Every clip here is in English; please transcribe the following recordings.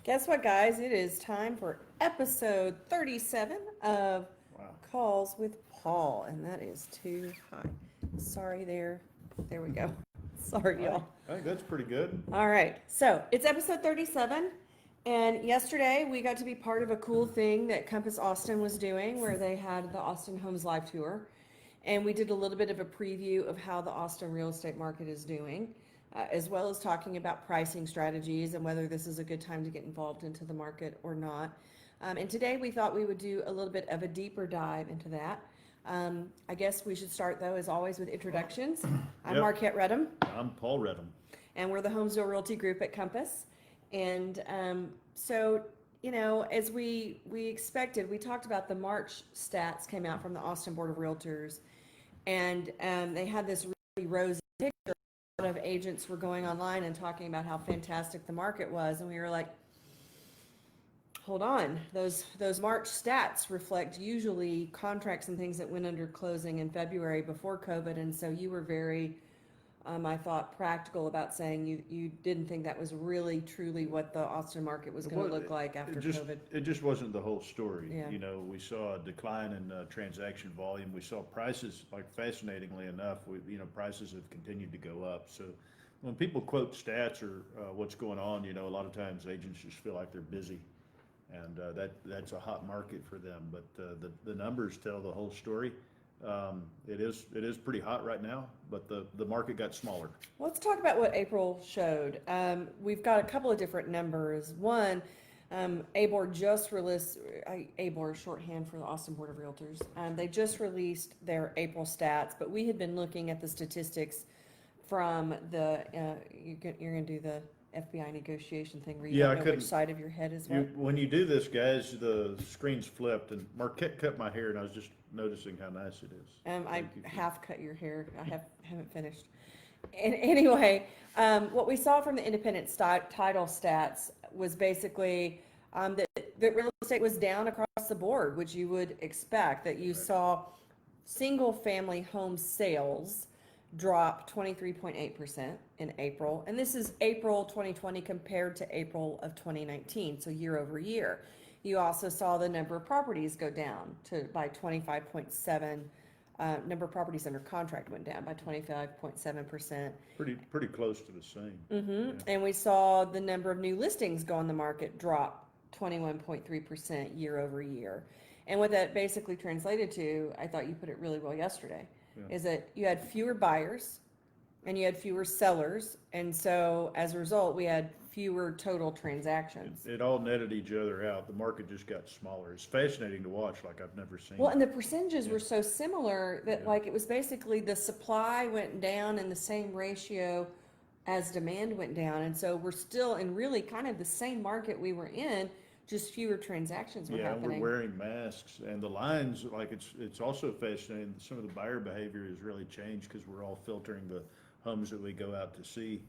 Guess what, guys? It is time for episode 37 of Wow. Calls with Paul, and that is too high. Sorry there. There we go. Sorry, y'all. I think that's pretty good. All right, so it's episode 37, and yesterday we got to be part of a cool thing that Compass Austin was doing where they had the Austin Homes Live Tour, and we did a little bit of a preview of how the Austin real estate market is doing. As well as talking about pricing strategies and whether this is a good time to get involved into the market or not. And today we thought we would do a little bit of a deeper dive into that. I guess we should start, though, as always, with introductions. I'm Yep. Marquette Redham, I'm Paul Redham. and we're the Homesville Realty Group at Compass. And so, as we expected, we talked about the March stats came out from the Austin Board of Realtors, and they had this really rosy picture. Of agents were going online and talking about how fantastic the market was, and we were like, hold on, those March stats reflect usually contracts and things that went under closing in February before COVID. And so you were very I thought practical about saying you didn't think that was really truly what the Austin market was going to look like after COVID. It just wasn't the whole story. Yeah. We saw a decline in transaction volume. We saw prices, like fascinatingly enough, prices have continued to go up. So when people quote stats or what's going on, a lot of times agents just feel like they're busy, and that's a hot market for them. But the numbers tell the whole story. It is pretty hot right now, but the market got smaller. Let's talk about what April showed. We've got a couple of different numbers. One, ABOR just released, ABOR is shorthand for the Austin Board of Realtors. They just released their April stats, but we had been looking at the statistics from the, you're going to do the FBI negotiation thing where you Yeah, don't I know couldn't- which side of your head is what. When you do this, guys, the screen's flipped, and Marquette cut my hair, and I was just noticing how nice it is. I Thank you. half cut your hair. I haven't finished. And anyway, what we saw from the independent title stats was basically that real estate was down across the board, which you would expect. That you saw single family home sales drop 23.8% in April, and this is April 2020 compared to April of 2019, so year over year. You also saw the number of properties go down by 25.7. Number of properties under contract went down by 25.7%. Pretty close to the same. Yeah. And we saw the number of new listings go on the market drop 21.3% year over year. And what that basically translated to, I thought you put it really well yesterday, is that you had fewer buyers and you had fewer sellers. And so as a result, we had fewer total transactions. It all netted each other out. The market just got smaller. It's fascinating to watch, like I've never seen. Well, and the percentages were so similar that Yeah. it was basically the supply went down in the same ratio as demand went down. And so we're still in really kind of the same market we were in, just fewer transactions were Yeah, and happening. we're wearing masks, and the lines, it's also fascinating. Some of the buyer behavior has really changed because we're all filtering the homes that we go out to see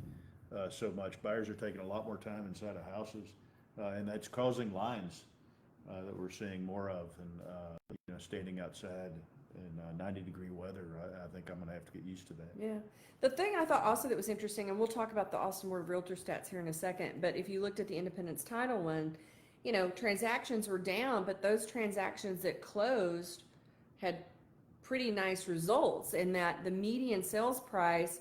so much. Buyers are taking a lot more time inside of houses, and that's causing lines that we're seeing more of, and standing outside in 90-degree weather. I think I'm going to have to get used to that. Yeah. The thing I thought also that was interesting, and we'll talk about the Austin Board of Realtor stats here in a second, but if you looked at the Independence Title one, transactions were down, but those transactions that closed had pretty nice results in that the median sales price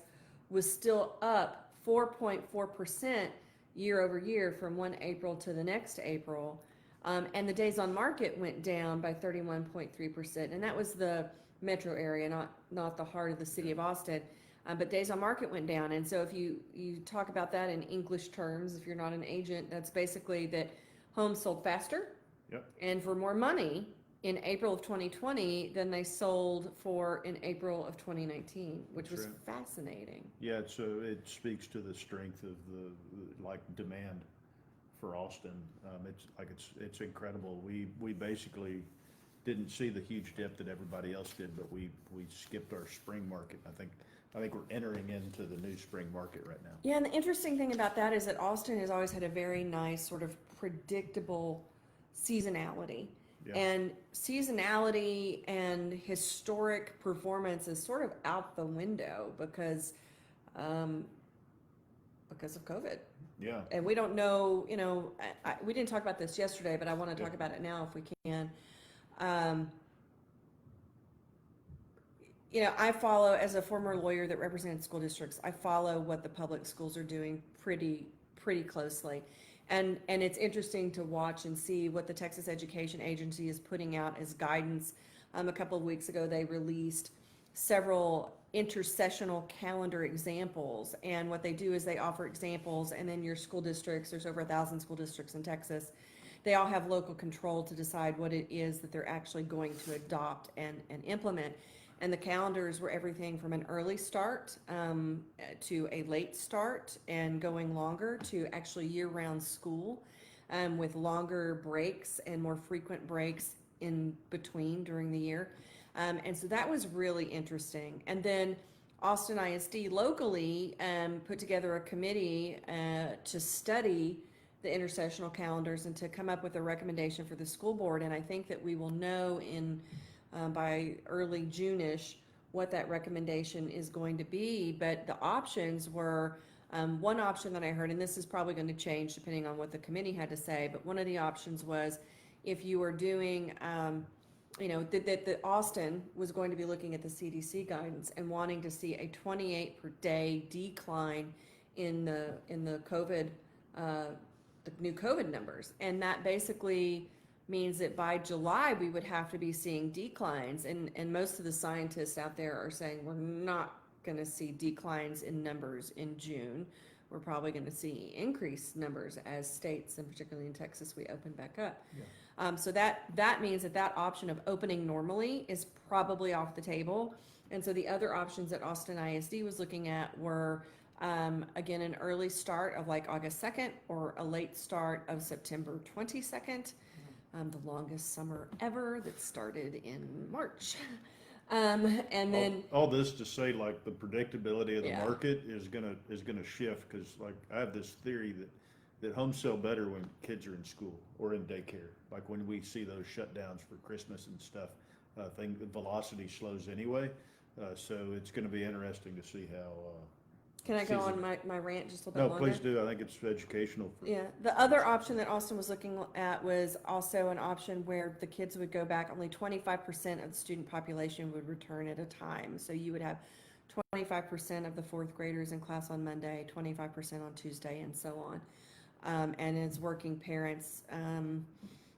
was still up 4.4% year over year from one April to the next April. And the days on market went down by 31.3%. And that was the metro area, not the heart of the city of Austin. But days on market went down. And so if you talk about that in English terms, if you're not an agent, that's basically that homes sold faster and for more money in April of 2020 than they sold for in April of 2019, which was fascinating. Yeah, it speaks to the strength of the demand for Austin. It's incredible. We basically didn't see the huge dip that everybody else did, but we skipped our spring market. I think we're entering into the new spring market right now. Yeah, and the interesting thing about that is that Austin has always had a very nice sort of predictable seasonality. Yeah. And seasonality and historic performance is sort of out the window because of COVID. Yeah. And we don't know, we didn't talk about this yesterday, but I want to talk about it now if we can. Um, I follow, as a former lawyer that represented school districts, I follow what the public schools are doing pretty closely. And it's interesting to watch and see what the Texas Education Agency is putting out as guidance. A couple of weeks ago, they released several intersessional calendar examples. And what they do is they offer examples, and then your school districts, there's over 1,000 school districts in Texas, they all have local control to decide what it is that they're actually going to adopt and implement. And the calendars were everything from an early start to a late start, and going longer to actually year-round school, with longer breaks and more frequent breaks in between during the year. And so that was really interesting. And then Austin ISD locally put together a committee to study the intersessional calendars and to come up with a recommendation for the school board. And I think that we will know by early June-ish what that recommendation is going to be. But the options were, one option that I heard, and this is probably going to change depending on what the committee had to say, but one of the options was if you were doing, that Austin was going to be looking at the CDC guidance and wanting to see a 28 per day decline in the COVID, the new COVID numbers. And that basically means that by July we would have to be seeing declines, and most of the scientists out there are saying we're not going to see declines in numbers in June. We're probably going to see increased numbers as states, and particularly in Texas, we open back up. Yeah. So that means that option of opening normally is probably off the table. And so the other options that Austin ISD was looking at were again, an early start of like August 2nd or a late start of September 22nd. The longest summer ever that started in March. And then all this to say, like, the predictability of the Yeah. market is gonna shift, because like I have this theory that homes sell better when kids are in school or in daycare. Like when we see those shutdowns for Christmas and stuff, the velocity slows anyway. So it's gonna be interesting to see how. Can I go on season- my rant just a little No, bit longer? please do. I think it's educational. Yeah, the other option that Austin was looking at was also an option where the kids would go back, only 25% of the student population would return at a time. So you would have 25% of the fourth graders in class on Monday, 25% on Tuesday, and so on. And as working parents,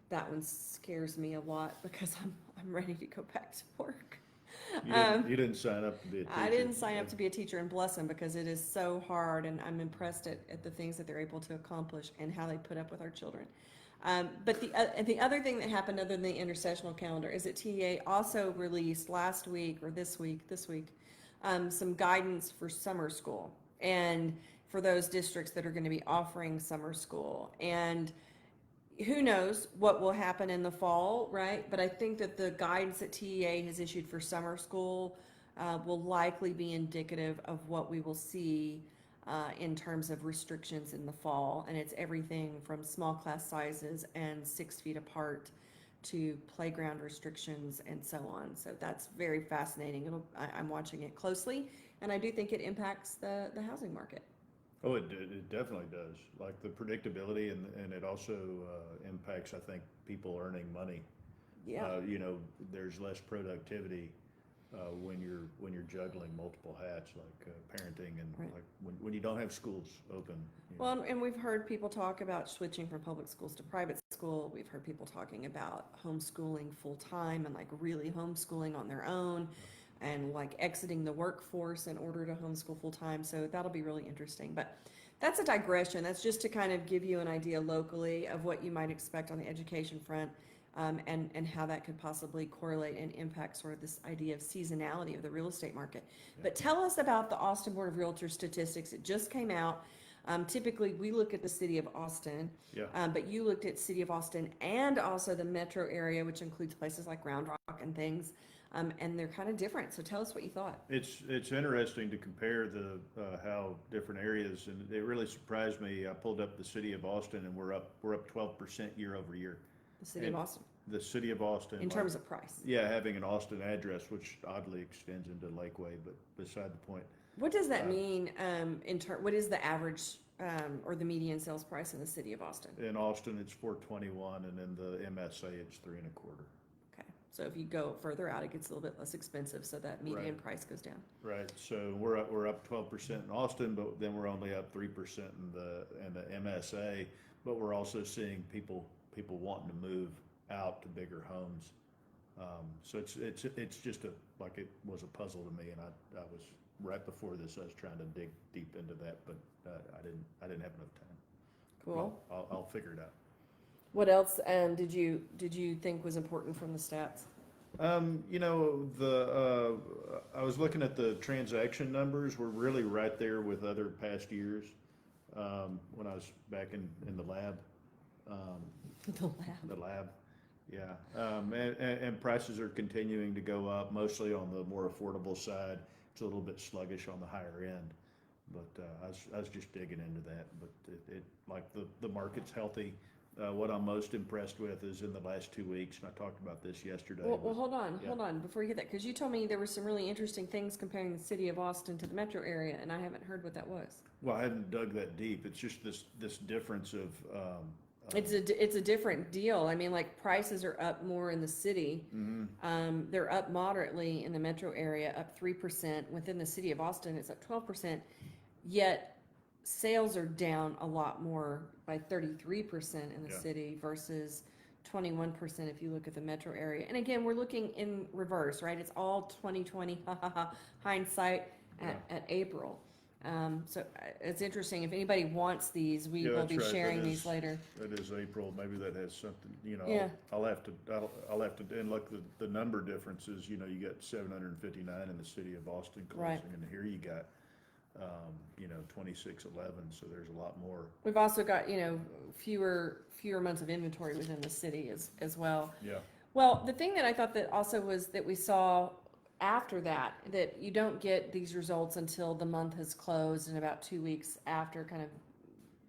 that one scares me a lot because I'm ready to go back to work. You didn't sign up to be a teacher. I didn't sign up to be a teacher, and bless them, because it is so hard, and I'm impressed at the things that they're able to accomplish and how they put up with our children. But the other thing that happened other than the intersessional calendar is that TEA also released last week or this week, some guidance for summer school, and for those districts that are going to be offering summer school. And who knows what will happen in the fall, right? But I think that the guidance that TEA has issued for summer school will likely be indicative of what we will see in terms of restrictions in the fall. And it's everything from small class sizes and 6 feet apart to playground restrictions and so on. So that's very fascinating. I'm watching it closely, and I do think it impacts the housing market. Oh, it definitely does. Like the predictability, and it also impacts, I think, people earning money. Yeah. There's less productivity when you're juggling multiple hats, like parenting and Right. like when you don't have schools open. Well, and we've heard people talk about switching from public schools to private school. We've heard people talking about homeschooling full time and like really homeschooling on their own, and like exiting the workforce in order to homeschool full time. So that'll be really interesting. But that's a digression. That's just to kind of give you an idea locally of what you might expect on the education front, and how that could possibly correlate and impact sort of this idea of seasonality of the real estate market. Yeah. But tell us about the Austin Board of Realtors statistics. It just came out. Typically, we look at the city of Austin, Yeah. but you looked at city of Austin and also the metro area, which includes places like Round Rock and things. And they're kind of different. So tell us what you thought. It's interesting to compare the how different areas, and it really surprised me. I pulled up the city of Austin, and we're up 12% year over year. The city of Austin, The city of Austin, in terms of price. yeah, having an Austin address, which oddly extends into Lakeway, but beside the point. What does that mean? What is the average or the median sales price in the city of Austin? In Austin, it's 421, and in the MSA, it's 3.25. Okay, so if you go further out, it gets a little bit less expensive, so that median Right. price goes down. Right, so we're up 12% in Austin, but then we're only up 3% in the MSA. But we're also seeing people wanting to move out to bigger homes. So it's just like it was a puzzle to me, and I was, right before this, I was trying to dig deep into that, but I didn't have enough time. Cool. Well, I'll figure it out. What else did you think was important from the stats? You know, I was looking at the transaction numbers. We're really right there with other past years. When I was back in the lab. The lab, yeah. And prices are continuing to go up, mostly on the more affordable side. It's a little bit sluggish on the higher end, but I was just digging into that. But it like the market's healthy. What I'm most impressed with is in the last 2 weeks, and I talked about this yesterday. Well, hold Yeah. on, before you get that, because you told me there were some really interesting things comparing the city of Austin to the metro area, and I haven't heard what that was. Well, I hadn't dug that deep. It's just this difference of. It's a different deal. I mean, like, prices are up more in the city. They're up moderately in the metro area, up 3%. Within the city of Austin, it's up 12%. Yet sales are down a lot more, by 33% in the Yeah. city versus 21% if you look at the metro area. And again, we're looking in reverse, right? It's all 2020 hindsight at April. So it's interesting. If anybody wants these, we Yeah, will that's be right. sharing That these is- later. That is April. Maybe that has something, you know, Yeah. I'll have to, and look, the number differences, you know, you got 759 in the city of Austin Right. closing, and here you got, you know, 2611, so there's a lot more. We've also got, fewer months of inventory within the city as well. Yeah, Well, the thing that I thought that also was that we saw after that you don't get these results until the month has closed, and about 2 weeks after, kind of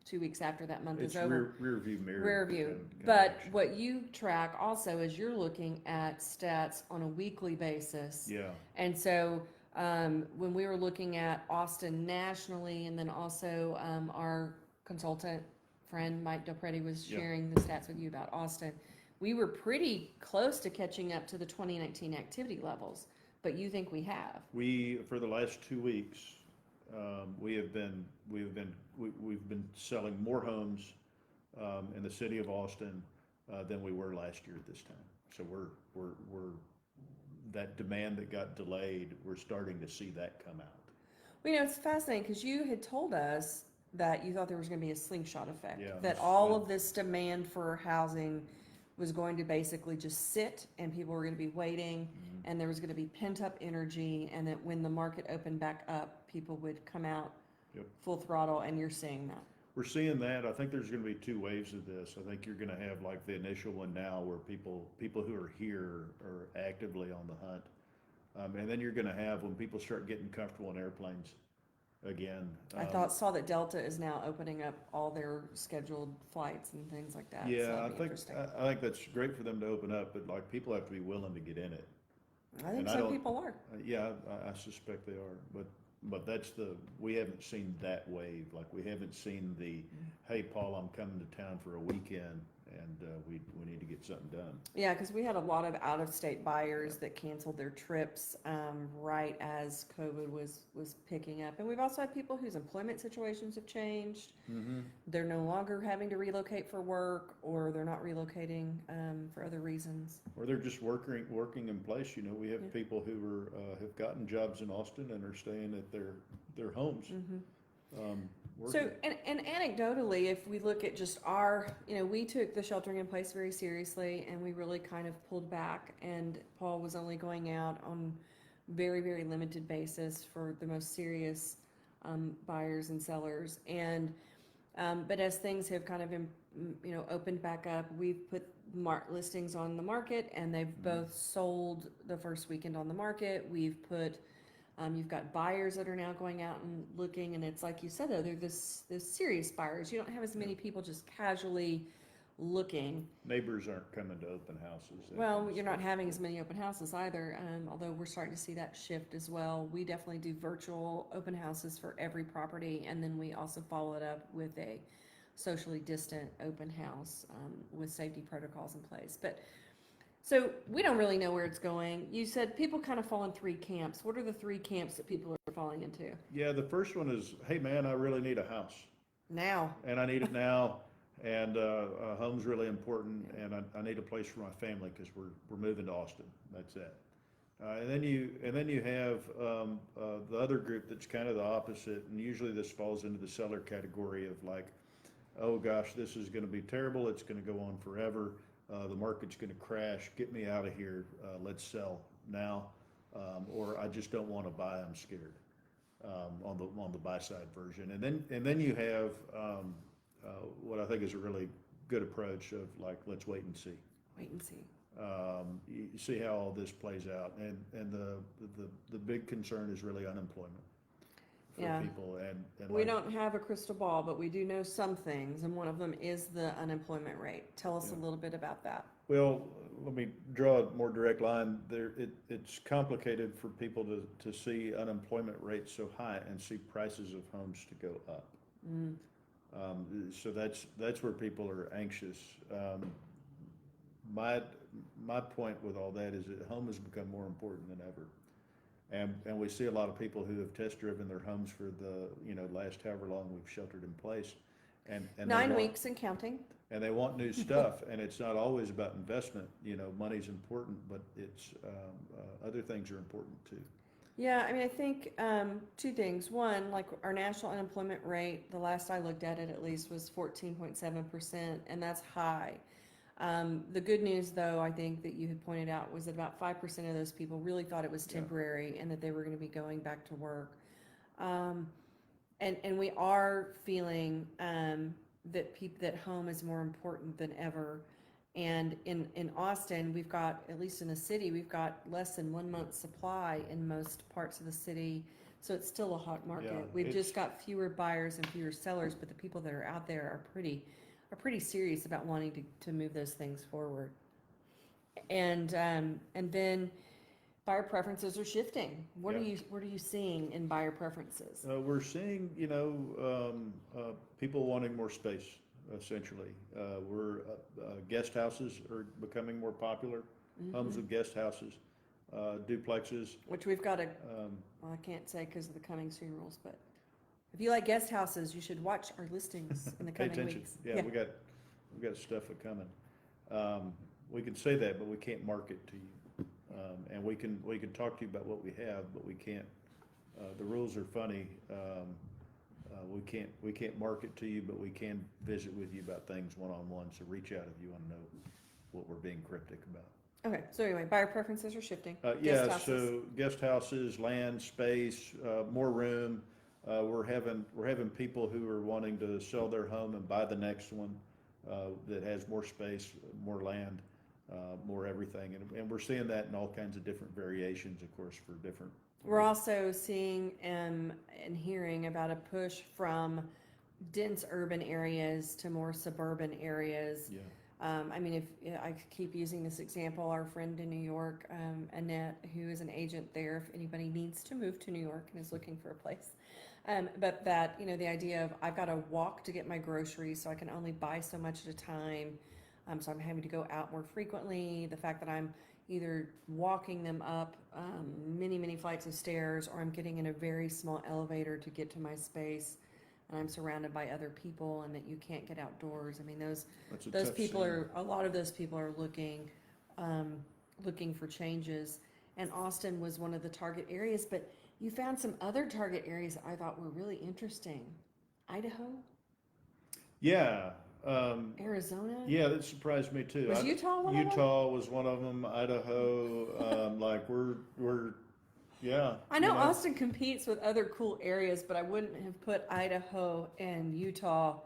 2 weeks after that month it's is over. rear view mirror. Rear view. kind of But action. what you track also is you're looking at stats on a weekly basis. Yeah, And so, when we were looking at Austin nationally, and then also, our consultant friend Mike Delpretti was Yeah. sharing the stats with you about Austin, we were pretty close to catching up to the 2019 activity levels, but you think we have? for the last 2 weeks, we've been selling more homes, in the city of Austin, than we were last year at this time. So we're that demand that got delayed, we're starting to see that come out. Well, it's fascinating because you had told us that you thought there was going to be a slingshot effect, Yeah, that all of this demand for housing was going to basically just sit, and people were going to be waiting, and there was going to be pent up energy, and that when the market opened back up, people would come out Yep. full throttle, and you're seeing that. We're seeing that. I think there's gonna be 2 waves of this. I think you're gonna have like the initial one now where people who are here are actively on the hunt. And then you're gonna have when people start getting comfortable in airplanes again. Saw that Delta is now opening up all their scheduled flights and things like that. So Yeah, that'll I be think, interesting. I think that's great for them to open up, but like people have to be willing to get in it. I think and I some don't- people are. Yeah, I suspect they are, but that's we haven't seen that wave. Like we haven't seen the, hey, Paul, I'm coming to town for a weekend and we need to get something done. Yeah, because we had a lot of out-of-state buyers that canceled their trips right as COVID was picking up. And we've also had people whose employment situations have changed. They're no longer having to relocate for work, or they're not relocating for other reasons. Or they're just working in place. You know, we have people who have gotten jobs in Austin and are staying at their homes. So, Working. and anecdotally, if we look at just our, we took the sheltering in place very seriously, and we really kind of pulled back, and Paul was only going out on very, very limited basis for the most serious buyers and sellers. And but as things have kind of opened back up, we've put listings on the market, and they've both sold the first weekend on the market. We've put you've got buyers that are now going out and looking, and it's like you said, though, they're this serious buyers. You don't have as many people just casually looking. Neighbors aren't coming to open houses. that Well, kind of you're not stuff. having as many open houses either, although we're starting to see that shift as well. We definitely do virtual open houses for every property, and then we also follow it up with a socially distant open house with safety protocols in place. But so we don't really know where it's going. You said people kind of fall in three camps. What are the three camps that people are falling into Yeah, the first one is, hey man, I really need a house, now? and I need it now, and a home's really important, and I need a place for my family because we're moving to Austin. That's it. And then you have the other group that's kind of the opposite, and usually this falls into the seller category of like, oh gosh, this is going to be terrible. It's going to go on forever. The market's going to crash. Get me out of here. Let's sell now, or I just don't want to buy. I'm scared. On the buy side version, and then you have what I think is a really good approach of like, let's wait and see. Wait and see. You see how all this plays out, and the big concern is really unemployment for Yeah. people, and We like, don't have a crystal ball, but we do know some things, and one of them is the unemployment rate. Tell us a Yeah. little bit about that. Well, let me draw a more direct line. It's complicated for people to see unemployment rates so high and see prices of homes to go up. Mm. So that's where people are anxious. My point with all that is that home has become more important than ever. And we see a lot of people who have test driven their homes for the, last however long we've sheltered in place. And they 9 want- weeks and counting. And they want new stuff, and it's not always about investment. Money's important, but it's other things are important too. Yeah, I mean, I think two things. One, like our national unemployment rate, the last I looked at it at least, was 14.7%, and that's high. The good news, though, I think that you had pointed out was that about 5% of those people really thought it was Yeah. temporary and that they were going to be going back to work. And we are feeling that home is more important than ever. And in Austin, we've got, at least in the city, we've got less than 1 month's supply in most parts of the city. So it's still a hot market. Yeah, We've just it's- got fewer buyers and fewer sellers, but the people that are out there are pretty serious about wanting to move those things forward. And then buyer preferences are shifting. What Yeah. are you seeing in buyer preferences? We're seeing, people wanting more space, essentially. Guest houses are becoming more popular. Homes with guest houses, duplexes. Which we've got Um, well, I can't say because of the coming soon rules, but if you like guest houses, you should watch our listings in the Pay coming attention. weeks. Yeah, we got stuff coming. We can say that, but we can't market to you. And we can talk to you about what we have, but we can't. The rules are funny. We can't market to you, but we can visit with you about things one-on-one. So reach out if you want to know what we're being cryptic about. Okay, so anyway, buyer preferences are shifting. Guest Yeah, houses. so guest houses, land, space, more room. We're having people who are wanting to sell their home and buy the next one that has more space, more land, more everything. And we're seeing that in all kinds of different variations, of course, for different. We're also seeing and hearing about a push from dense urban areas to more suburban areas. Yeah. I mean, if I keep using this example, our friend in New York, Annette, who is an agent there, if anybody needs to move to New York and is looking for a place. But that, the idea of I've got to walk to get my groceries, so I can only buy so much at a time. So I'm having to go out more frequently. The fact that I'm either walking them up many, many flights of stairs, or I'm getting in a very small elevator to get to my space, and I'm surrounded by other people, and that you can't get outdoors. I mean, That's a those tough people scene. a lot of those people are looking for changes. And Austin was one of the target areas, but you found some other target areas that I thought were really interesting. Idaho, Yeah. Arizona. Yeah, that surprised me too. Was Utah one of them? Utah was one of them. Idaho. Like we're yeah. I know Austin competes with other cool areas, but I wouldn't have put Idaho and Utah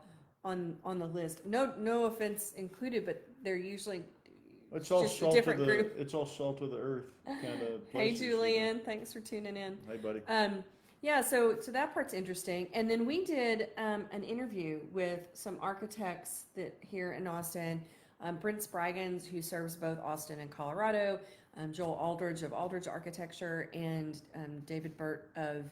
on the list. No offense included, but they're usually It's all just a salt of different the group. It's all salt of the earth kind of Hey places. Julian, thanks for tuning in. Hey buddy. Yeah, so that part's interesting. And then we did an interview with some architects that here in Austin. Brent Spraggins, who serves both Austin and Colorado, Joel Aldridge of Aldridge Architecture, and David Burt of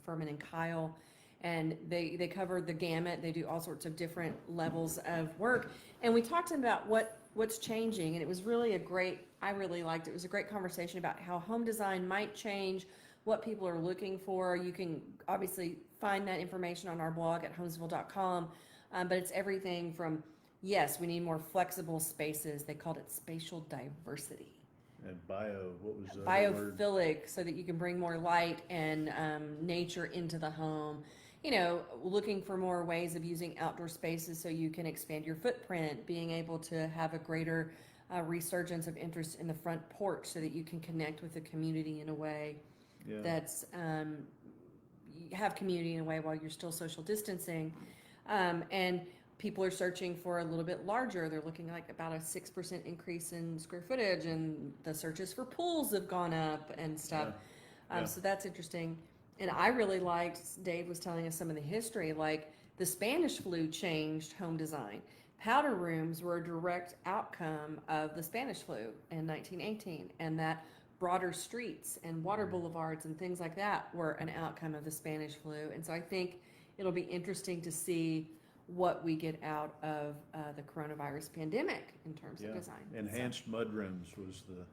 Furman and Kyle. And they covered the gamut. They do all sorts of different levels of work. And we talked to them about what's changing. And it was really I really liked it. It was a great conversation about how home design might change, what people are looking for. You can obviously find that information on our blog at homesville.com, but it's everything from, yes, we need more flexible spaces. They called it spatial diversity. And what was the word? Biophilic, so that you can bring more light and nature into the home. You know, looking for more ways of using outdoor spaces so you can expand your footprint, being able to have a greater resurgence of interest in the front porch so that you can connect with the community in a way that's have community in a way while you're still social distancing, and people are searching for a little bit larger. They're looking like about a 6% increase in square footage, and the searches for pools have gone up and stuff. So that's interesting. And I really liked, Dave was telling us some of the history, like the Spanish flu changed home design. Powder rooms were a direct outcome of the Spanish flu in 1918, and that broader streets and water boulevards and things like that were an outcome of the Spanish flu. And so I think it'll be interesting to see what we get out of the coronavirus pandemic in terms of design. Enhanced mudrooms was the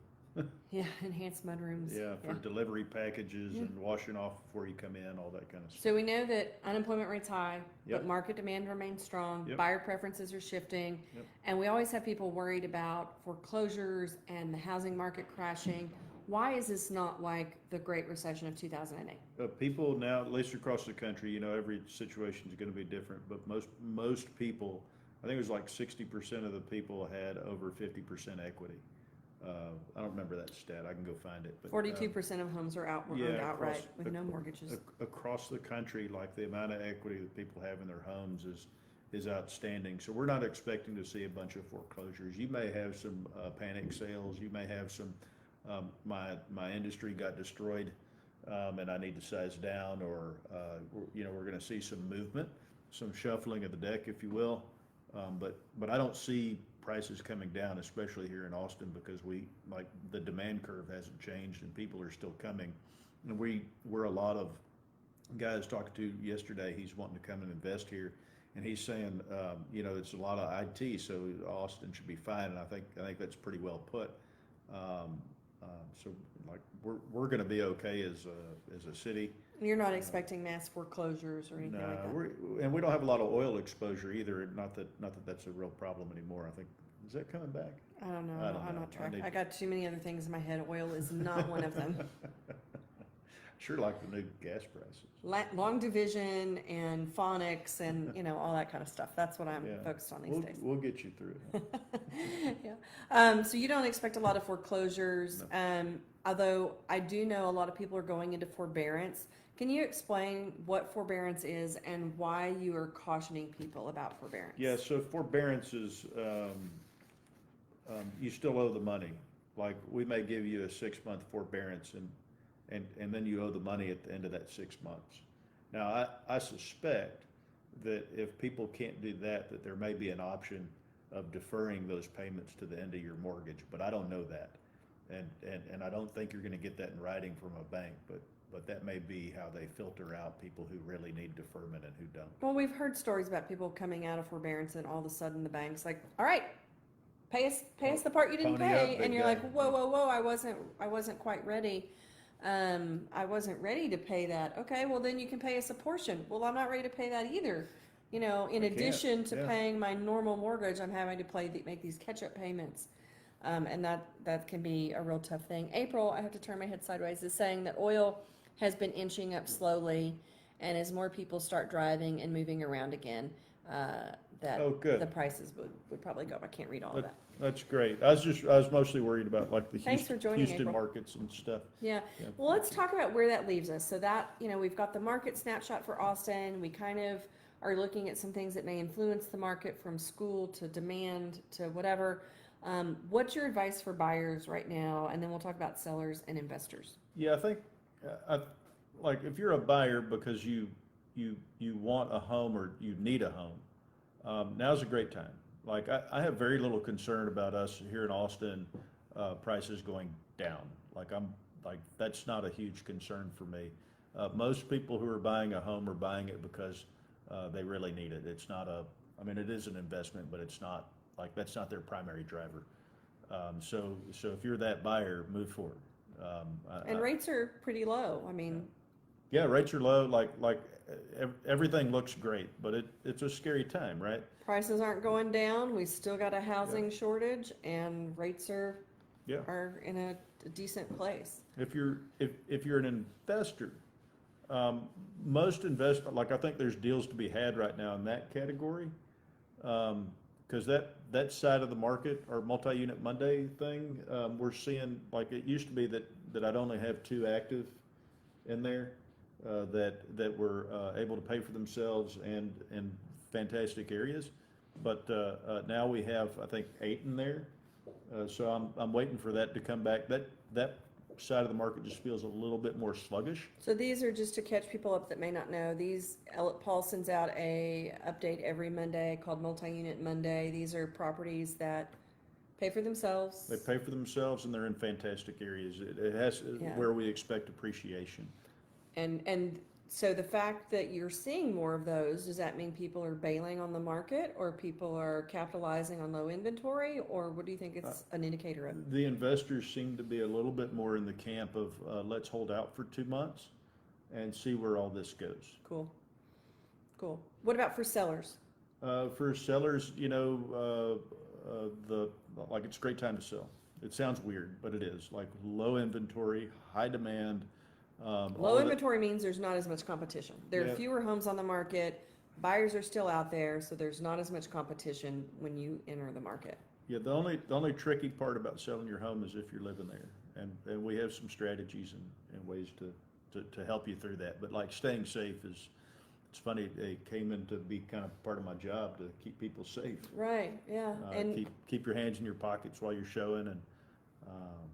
enhanced mudrooms. for delivery packages and washing off before you come in, all that kind of stuff. So we know that unemployment rate's high, but market demand remains strong. Buyer preferences are shifting, and we always have people worried about foreclosures and the housing market crashing. Why is this not like the Great Recession of 2008? People now, at least across the country, you know, every situation is going to be different, but most people, I think it was like 60% of the people had over 50% equity. I don't remember that stat. I can go find it. But 42% of homes are owned outright with no mortgages. Across the country, like the amount of equity that people have in their homes is outstanding. So we're not expecting to see a bunch of foreclosures. You may have some panic sales. You may have some. My industry got destroyed, and I need to size down, or you know, we're going to see some movement, some shuffling of the deck, if you will. But I don't see prices coming down, especially here in Austin, because the demand curve hasn't changed and people are still coming. And we're a lot of guys talked to yesterday. He's wanting to come and invest here, and he's saying, you know, it's a lot of IT, so Austin should be fine. And I think that's pretty well put. So like we're going to be okay as a city. You're not expecting mass foreclosures or anything like that. And we don't have a lot of oil exposure either. Not that that's a real problem anymore. I think, is that coming back? I don't know. I'm not tracking. I got too many other things in my head. Oil is not one of them. Sure, like the new gas prices. Long division and phonics and, you know, all that kind of stuff. That's what I'm focused on these days. We'll get you through it. So you don't expect a lot of foreclosures, although I do know a lot of people are going into forbearance. Can you explain what forbearance is and why you are cautioning people about forbearance? Yeah, so forbearance is, you still owe the money. Like, we may give you a 6-month forbearance and then you owe the money at the end of that 6 months. Now, I suspect that if people can't do that there may be an option of deferring those payments to the end of your mortgage, but I don't know that. And I don't think you're going to get that in writing from a bank, but that may be how they filter out people who really need deferment and who don't. Well, we've heard stories about people coming out of forbearance and all of a sudden the bank's like, all right, pay us the part you didn't pay. And you're like, whoa, I wasn't quite ready. I wasn't ready to pay that. Okay, well then you can pay us a portion. Well, I'm not ready to pay that either. You know, in addition to paying my normal mortgage, I'm having to make these catch-up payments. And that can be a real tough thing. April, I have to turn my head sideways, is saying that oil has been inching up slowly, and as more people start driving and moving around again, the prices would probably go up. I can't read all of that. That's great. I was mostly worried about like the Houston markets and stuff. Yeah. Well, let's talk about where that leaves us. So that, you know, we've got the market snapshot for Austin. We kind of are looking at some things that may influence the market, from school to demand to whatever. What's your advice for buyers right now? And then we'll talk about sellers and investors. Yeah, I think like if you're a buyer because you want a home or you need a home, now's a great time. Like I have very little concern about us here in Austin, prices going down. Like that's not a huge concern for me. Most people who are buying a home are buying it because they really need it. It's not I mean, it is an investment, but it's not like that's not their primary driver. So if you're that buyer, move forward. And rates are pretty low. I mean, Yeah, rates are low. Everything looks great, but it's a scary time, right? prices aren't going down. We still got a housing shortage, and rates Yeah. are in a decent place. If you're an investor, most investment, like I think there's deals to be had right now in that category. Because that side of the market, our multi-unit Monday thing, we're seeing, like it used to be that I'd only have 2 active in there, that were able to pay for themselves and in fantastic areas. But now we have, I think, 8 in there. So I'm waiting for that to come back. That side of the market just feels a little bit more sluggish. So these are just to catch people up that may not know. Paul sends out a update every Monday called Multi-Unit Monday. These are properties that pay for themselves. They pay for themselves and they're in fantastic areas. It has where we expect appreciation. And so the fact that you're seeing more of those, does that mean people are bailing on the market, or people are capitalizing on low inventory, or what do you think it's an indicator of? The investors seem to be a little bit more in the camp of let's hold out for 2 months and see where all this goes. Cool. What about for sellers? For sellers, like it's a great time to sell. It sounds weird, but it is. Like low inventory, high demand. Low inventory means there's not as much competition. There are fewer homes on the market. Buyers are still out there, so there's not as much competition when you enter the market. Yeah, the only tricky part about selling your home is if you're living there, and we have some strategies and ways to help you through that. But like staying safe is, it's funny, it came in to be kind of part of my job to keep people safe. Right. Yeah. And keep your hands in your pockets while you're showing and.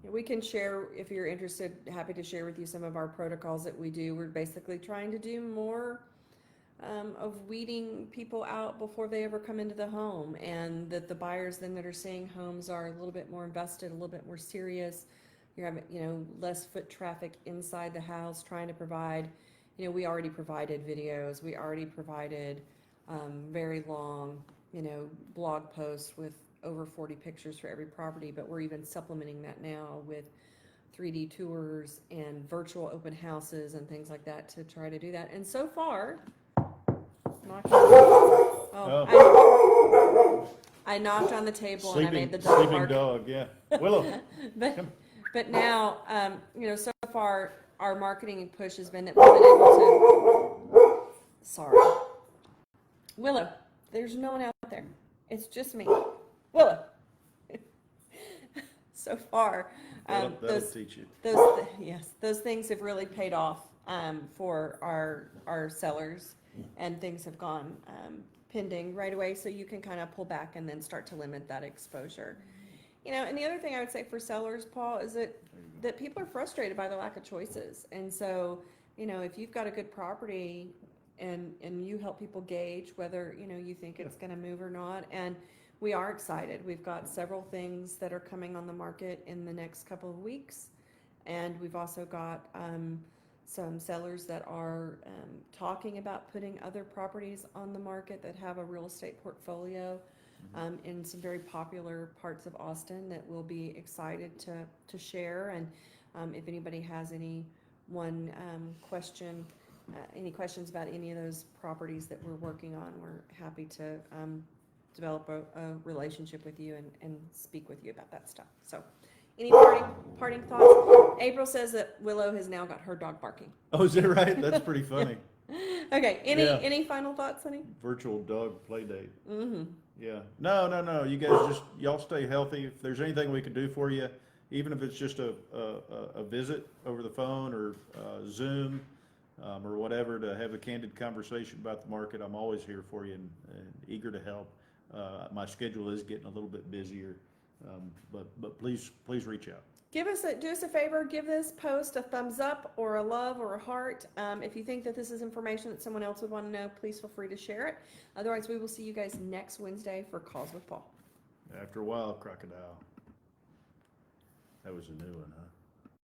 We can share, if you're interested, happy to share with you some of our protocols that we do. We're basically trying to do more of weeding people out before they ever come into the home, and that the buyers then that are seeing homes are a little bit more invested, a little bit more serious. You're having, less foot traffic inside the house, trying to provide, we already provided videos. We already provided very long, blog posts with over 40 pictures for every property, but we're even supplementing that now with 3D tours and virtual open houses and things like that to try to do that. And so far, I knocked on the table and I made the dog sleeping bark. dog, yeah. Willow. but now, so far our marketing push has been that we've been able to. Sorry, Willow. There's no one out there. It's just me. Willow. So far, That'll teach you. those things have really paid off for our sellers, and things have gone pending right away. So you can kind of pull back and then start to limit that exposure. And the other thing I would say for sellers, Paul, is that people are frustrated by the lack of choices, and so if you've got a good property and you help people gauge whether you think it's going to move or not. And we are excited. We've got several things that are coming on the market in the next couple of weeks. And we've also got some sellers that are talking about putting other properties on the market that have a real estate portfolio in some very popular parts of Austin that we'll be excited to share. And if anybody has any questions about any of those properties that we're working on, we're happy to develop a relationship with you and speak with you about that stuff. So any parting thoughts? April says that Willow has now got her dog barking. Oh, is that right? That's pretty funny. Okay, any final thoughts, honey? Virtual dog play date. Mm-hmm. Yeah. No. You guys y'all stay healthy. If there's anything we can do for you, even if it's just a visit over the phone or Zoom or whatever, to have a candid conversation about the market, I'm always here for you and eager to help. My schedule is getting a little bit busier, but please reach out. do us a favor, give this post a thumbs up or a love or a heart. If you think that this is information that someone else would want to know, please feel free to share it. Otherwise, we will see you guys next Wednesday for Calls with Paul. After a while, crocodile. That was a new one, huh?